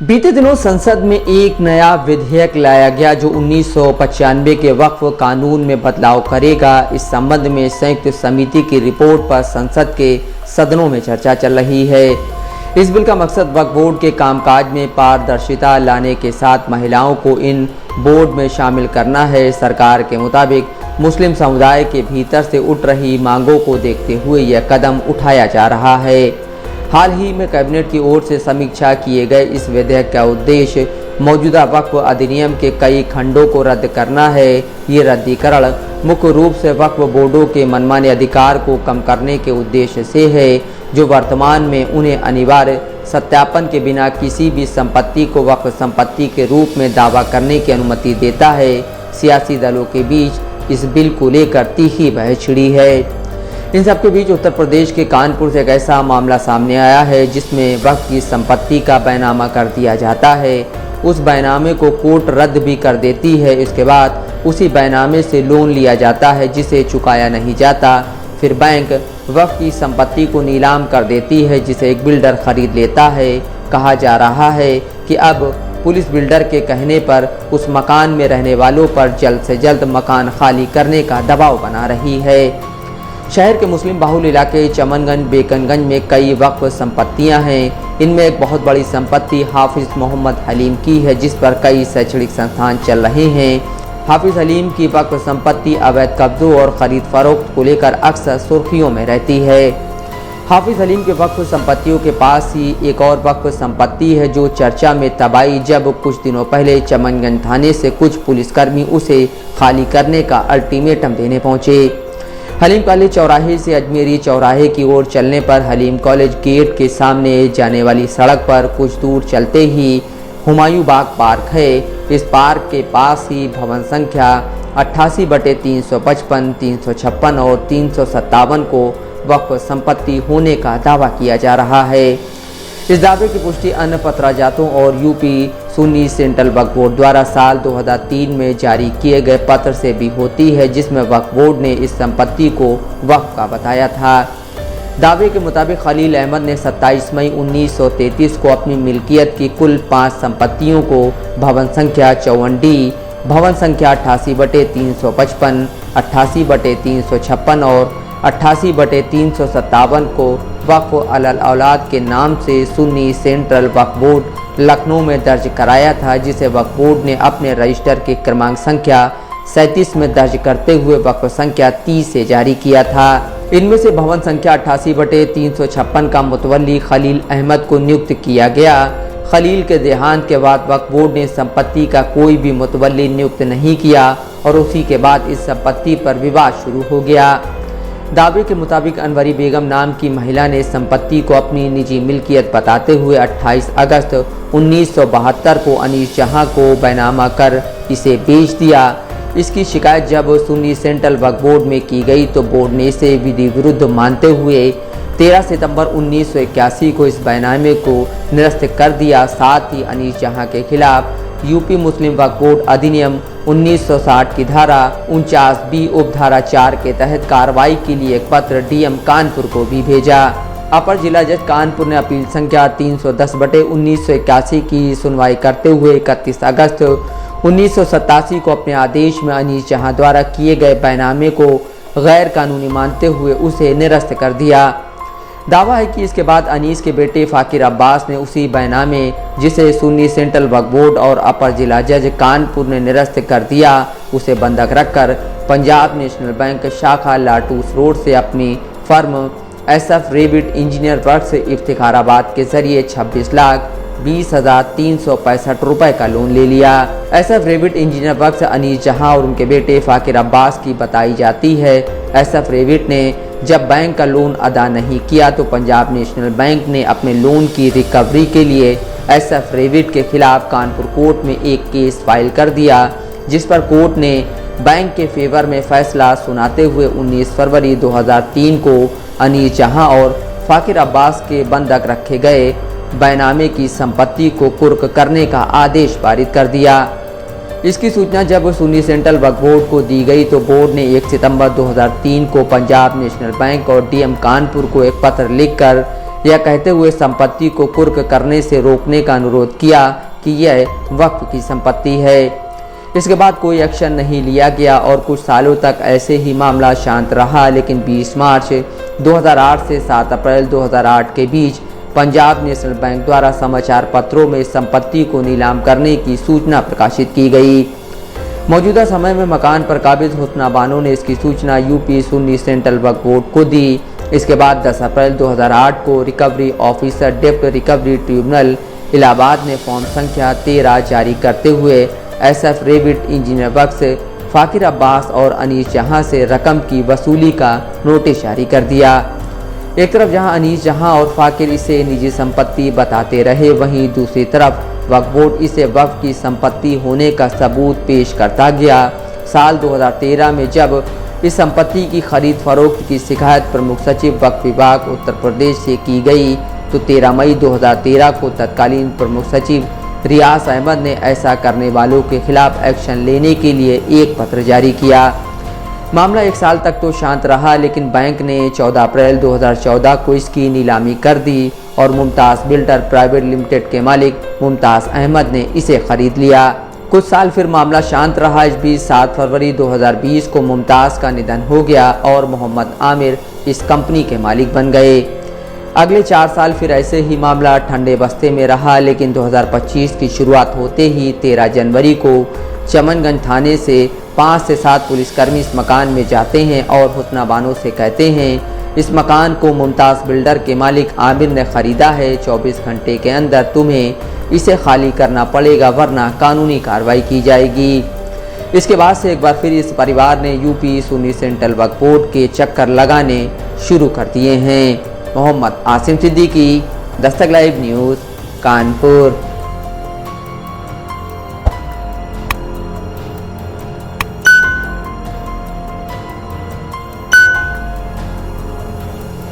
बीते दिनों संसद में एक नया विधेयक लाया गया जो 1995 के वक्फ कानून में बदलाव करेगा। इस संबंध में संयुक्त समिति की रिपोर्ट पर संसद के सदनों में चर्चा चल रही है। इस बिल का मकसद वक्फ बोर्ड के कामकाज में पारदर्शिता लाने के साथ महिलाओं को इन बोर्ड में शामिल करना है। सरकार के मुताबिक मुस्लिम समुदाय के भीतर से उठ रही मांगों को देखते हुए यह कदम उठाया जा रहा है। हाल ही में कैबिनेट की ओर से समीक्षा किए गए इस विधेयक का उद्देश्य मौजूदा वक्फ अधिनियम के कई खंडों को रद्द करना है। ये रद्दीकरण मुख्य रूप से वक्फ बोर्डों के मनमाने अधिकार को कम करने के उद्देश्य से है, जो वर्तमान में उन्हें अनिवार्य सत्यापन के बिना किसी भी संपत्ति को वक्फ संपत्ति के रूप में दावा करने की अनुमति देता है। सियासी दलों के बीच इस बिल को लेकर तीखी बहस छिड़ी है। इन सबके बीच उत्तर प्रदेश के कानपुर से एक ऐसा मामला सामने आया है जिसमें वक्फ की संपत्ति का बैनामा कर दिया जाता है। उस बैनामे को कोर्ट रद्द भी कर देती है। इसके बाद उसी बैनामे से लोन लिया जाता है जिसे चुकाया नहीं जाता। फिर बैंक वक्फ की संपत्ति को नीलाम कर देती है जिसे एक बिल्डर खरीद लेता है। कहा जा रहा है कि अब पुलिस बिल्डर के कहने पर उस मकान में रहने वालों पर जल्द से जल्द मकान खाली करने का दबाव बना रही है। शहर के मुस्लिम बाहुल इलाके चमनगंज बेकनगंज में कई वक्फ संपत्तियां हैं। इनमें एक बहुत बड़ी संपत्ति हाफिज मोहम्मद हलीम की है, जिस पर कई शैक्षणिक संस्थान चल रहे हैं। हाफिज हलीम की वक्फ संपत्ति अवैध कब्जों और खरीद फरोख्त को लेकर अक्सर सुर्खियों में रहती है। हाफिज हलीम के वक्फ संपत्तियों के पास ही एक और वक्फ संपत्ति है जो चर्चा में तब आई जब कुछ दिनों पहले चमनगंज थाने से कुछ पुलिसकर्मी उसे खाली करने का अल्टीमेटम देने पहुंचे। हलीम कॉलेज चौराहे से अजमेरी चौराहे की ओर चलने पर हलीम कॉलेज गेट के सामने जाने वाली सड़क पर कुछ दूर चलते ही हुमायूं बाग पार्क है। इस पार्क के पास ही भवन संख्या 88/355, 356 और 357 को वक्फ संपत्ति होने का दावा किया जा रहा है। इस दावे की पुष्टि अन्य पत्राजातों और यूपी सुन्नी सेंट्रल वक्फ बोर्ड द्वारा साल 2003 में जारी किए गए पत्र से भी होती है, जिसमें वक्फ बोर्ड ने इस संपत्ति को वक्फ का बताया था। दावे के मुताबिक खलील अहमद ने 27 मई 1933 को अपनी मिल्कियत की कुल 5 संपत्तियों को भवन संख्या 54D, भवन संख्या 88/355, 88/356 और 88/357 को वक्फ अलल औलाद के नाम से सुन्नी सेंट्रल वक्फ बोर्ड लखनऊ में दर्ज कराया था, जिसे वक्फ बोर्ड ने अपने रजिस्टर के क्रमांक संख्या 37 में दर्ज करते हुए वक्फ संख्या 30 से जारी किया था। इनमें से भवन संख्या 88/356 का मुतवल्ली खलील अहमद को नियुक्त किया गया। खलील के देहांत के बाद वक्फ बोर्ड ने संपत्ति का कोई भी मुतवल्ली नियुक्त नहीं किया और उसी के बाद इस संपत्ति पर विवाद शुरू हो गया। दावे के मुताबिक अनवरी बेगम नाम की महिला ने संपत्ति को अपनी निजी मिल्कियत बताते हुए 28 अगस्त 1972 को अनीस जहां को बैनामा कर इसे बेच दिया। इसकी शिकायत जब सुन्नी सेंट्रल वक्फ बोर्ड में की गई तो बोर्ड ने इसे विधि विरुद्ध मानते हुए 13 सितंबर 1981 को इस बैनामे को निरस्त कर दिया। साथ ही अनीस जहां के खिलाफ यूपी मुस्लिम वक्फ बोर्ड अधिनियम 1960 की धारा 49B उपधारा 4 के तहत कार्रवाई के लिए एक पत्र डीएम कानपुर को भी भेजा। अपर जिला जज कानपुर ने अपील संख्या 310/1981 की सुनवाई करते हुए 31 अगस्त 1987 को अपने आदेश में अनीस जहां द्वारा किए गए बैनामे को गैर कानूनी मानते हुए उसे निरस्त कर दिया। दावा है कि इसके बाद अनीस के बेटे फाकिर अब्बास ने उसी बैनामे जिसे सुन्नी सेंट्रल वक्फ बोर्ड और अपर जिला जज कानपुर ने निरस्त कर दिया, उसे बंधक रखकर पंजाब नेशनल बैंक शाखा लाटूस रोड से अपनी firm SF Revit engineer works Iftikharabad के जरिए 26,20,365 रुपए का लोन ले लिया। SF Revit engineer works Anees Jahan और उनके बेटे फाकिर अब्बास की बताई जाती है। SF रेविट ने जब बैंक का लोन अदा नहीं किया तो पंजाब नेशनल बैंक ने अपने लोन की रिकवरी के लिए SF रेविट के खिलाफ कानपुर कोर्ट में एक केस फाइल कर दिया, जिस पर कोर्ट ने बैंक के फेवर में फैसला सुनाते हुए 19 फरवरी 2003 को अनीस जहां और फाकिर अब्बास के बंधक रखे गए बैनामे की संपत्ति को कुर्क करने का आदेश पारित कर दिया। इसकी सूचना जब सुन्नी सेंट्रल वक्फ बोर्ड को दी गई तो बोर्ड ने 1 सितंबर 2003 को पंजाब नेशनल बैंक और डीएम कानपुर को एक पत्र लिखकर यह कहते हुए संपत्ति को कुर्क करने से रोकने का अनुरोध किया कि यह वक्फ की संपत्ति है। इसके बाद कोई एक्शन नहीं लिया गया और कुछ सालों तक ऐसे ही मामला शांत रहा, लेकिन 20 मार्च 2008 से 7 अप्रैल 2008 के बीच पंजाब नेशनल बैंक द्वारा समाचार पत्रों में संपत्ति को नीलाम करने की सूचना प्रकाशित की गई। मौजूदा समय में मकान पर काबिज हुस्ना बानो ने इसकी सूचना यूपी सुन्नी सेंट्रल वक्फ बोर्ड को दी। इसके बाद 10 अप्रैल 2008 को रिकवरी ऑफिसर डेप्ट रिकवरी ट्रिब्यूनल इलाहाबाद ने फॉर्म संख्या 13 जारी करते हुए एसएफ रेविट इंजीनियर बख्श, फाकिर अब्बास और अनीस जहां से रकम की वसूली का नोटिस जारी कर दिया। एक तरफ जहां अनीस जहां और फाकिर इसे निजी संपत्ति बताते रहे, वहीं दूसरी तरफ वक्फ बोर्ड इसे वक्फ की संपत्ति होने का सबूत पेश करता गया। साल 2013 में जब इस संपत्ति की खरीद फरोख्त की शिकायत प्रमुख सचिव वक्फ विभाग उत्तर प्रदेश से की गई तो 13 मई 2013 को तत्कालीन प्रमुख सचिव रियाज अहमद ने ऐसा करने वालों के खिलाफ एक्शन लेने के लिए एक पत्र जारी किया। मामला 1 साल तक तो शांत रहा, लेकिन बैंक ने 14 अप्रैल 2014 को इसकी नीलामी कर दी और मुमताज़ बिल्डर प्राइवेट लिमिटेड के मालिक मुमताज़ अहमद ने इसे खरीद लिया। कुछ साल फिर मामला शांत रहा। इस बीच 7 फरवरी 2020 को मुमताज़ का निधन हो गया और मोहम्मद आमिर इस कंपनी के मालिक बन गए। अगले 4 साल फिर ऐसे ही मामला ठंडे बस्ते में रहा, लेकिन 2025 की शुरुआत होते ही 13 जनवरी को चमनगंज थाने से 5 से 7 पुलिसकर्मी इस मकान में जाते हैं और हुस्ना बानो से कहते हैं इस मकान को मुमताज़ बिल्डर के मालिक आमिर ने ख़रीदा है, 24 घंटे के अंदर तुम्हें इसे खाली करना पड़ेगा वरना कानूनी कार्रवाई की जाएगी। इसके बाद से एक बार फिर इस परिवार ने यूपी सुन्नी सेंट्रल वक्फ बोर्ड के चक्कर लगाने शुरू कर दिए हैं। Mohammad Asim Siddiqui, Dastak live news, Kanpur.